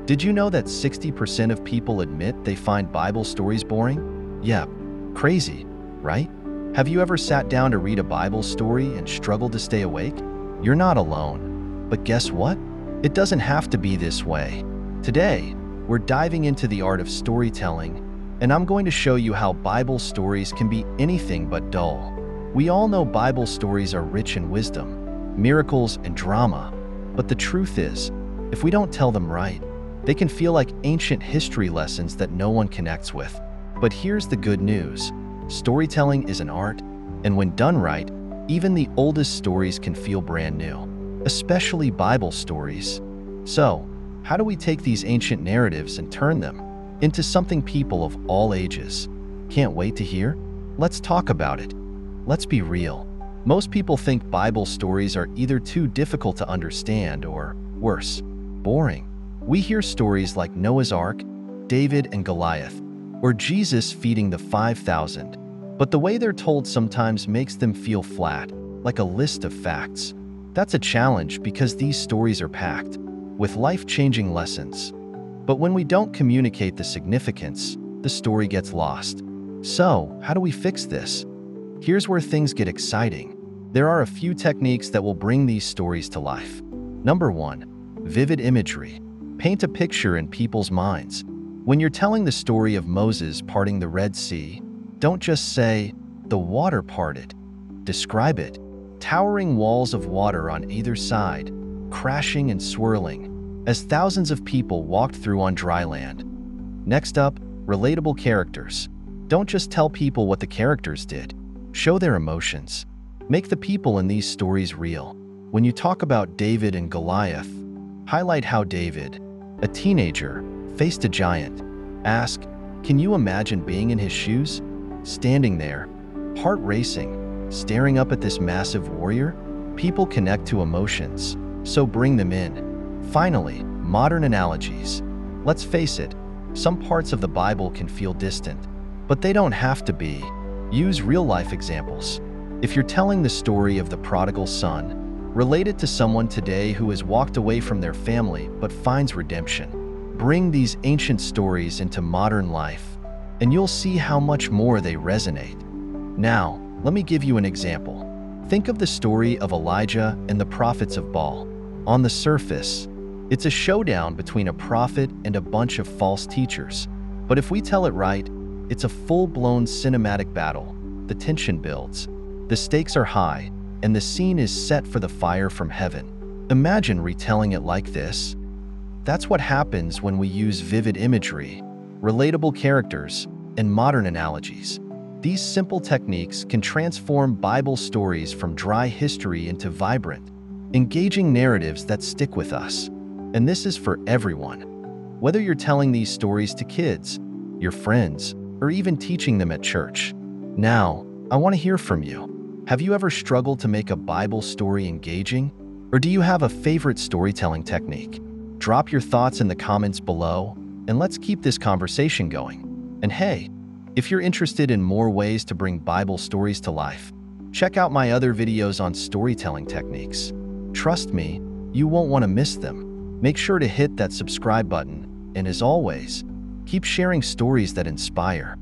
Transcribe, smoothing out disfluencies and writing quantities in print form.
Did you know that 60% of people admit they find Bible stories boring? Yeah, crazy, right? Have you ever sat down to read a Bible story and struggled to stay awake? You're not alone. But guess what? It doesn't have to be this way. Today, we're diving into the art of storytelling, and I'm going to show you how Bible stories can be anything but dull. We all know Bible stories are rich in wisdom, miracles, and drama, but the truth is, if we don't tell them right, they can feel like ancient history lessons that no one connects with. But here's the good news. Storytelling is an art, and when done right, even the oldest stories can feel brand new, especially Bible stories. So, how do we take these ancient narratives and turn them into something people of all ages can't wait to hear? Let's talk about it. Let's be real. Most people think Bible stories are either too difficult to understand or, worse, boring. We hear stories like Noah's Ark, David and Goliath, or Jesus feeding the 5,000, but the way they're told sometimes makes them feel flat, like a list of facts. That's a challenge because these stories are packed with life-changing lessons. But when we don't communicate the significance, the story gets lost. So, how do we fix this? Here's where things get exciting. There are a few techniques that will bring these stories to life. Number 1, vivid imagery. Paint a picture in people's minds. When you're telling the story of Moses parting the Red Sea, don't just say, "the water parted." Describe it. Towering walls of water on either side, crashing and swirling, as thousands of people walked through on dry land. Next up, relatable characters. Don't just tell people what the characters did. Show their emotions. Make the people in these stories real. When you talk about David and Goliath, highlight how David, a teenager, faced a giant. Ask, can you imagine being in his shoes? Standing there, heart racing, staring up at this massive warrior? People connect to emotions, so bring them in. Finally, modern analogies. Let's face it, some parts of the Bible can feel distant, but they don't have to be. Use real-life examples. If you're telling the story of the prodigal son, relate it to someone today who has walked away from their family but finds redemption. Bring these ancient stories into modern life, and you'll see how much more they resonate. Now, let me give you an example. Think of the story of Elijah and the prophets of Baal. On the surface, it's a showdown between a prophet and a bunch of false teachers. But if we tell it right, it's a full-blown cinematic battle. The tension builds, the stakes are high, and the scene is set for the fire from heaven. Imagine retelling it like this. That's what happens when we use vivid imagery, relatable characters, and modern analogies. These simple techniques can transform Bible stories from dry history into vibrant, engaging narratives that stick with us. And this is for everyone. Whether you're telling these stories to kids, your friends, or even teaching them at church. Now, I want to hear from you. Have you ever struggled to make a Bible story engaging? Or do you have a favorite storytelling technique? Drop your thoughts in the comments below, and let's keep this conversation going. And hey, if you're interested in more ways to bring Bible stories to life, check out my other videos on storytelling techniques. Trust me, you won't want to miss them. Make sure to hit that subscribe button, and as always, keep sharing stories that inspire.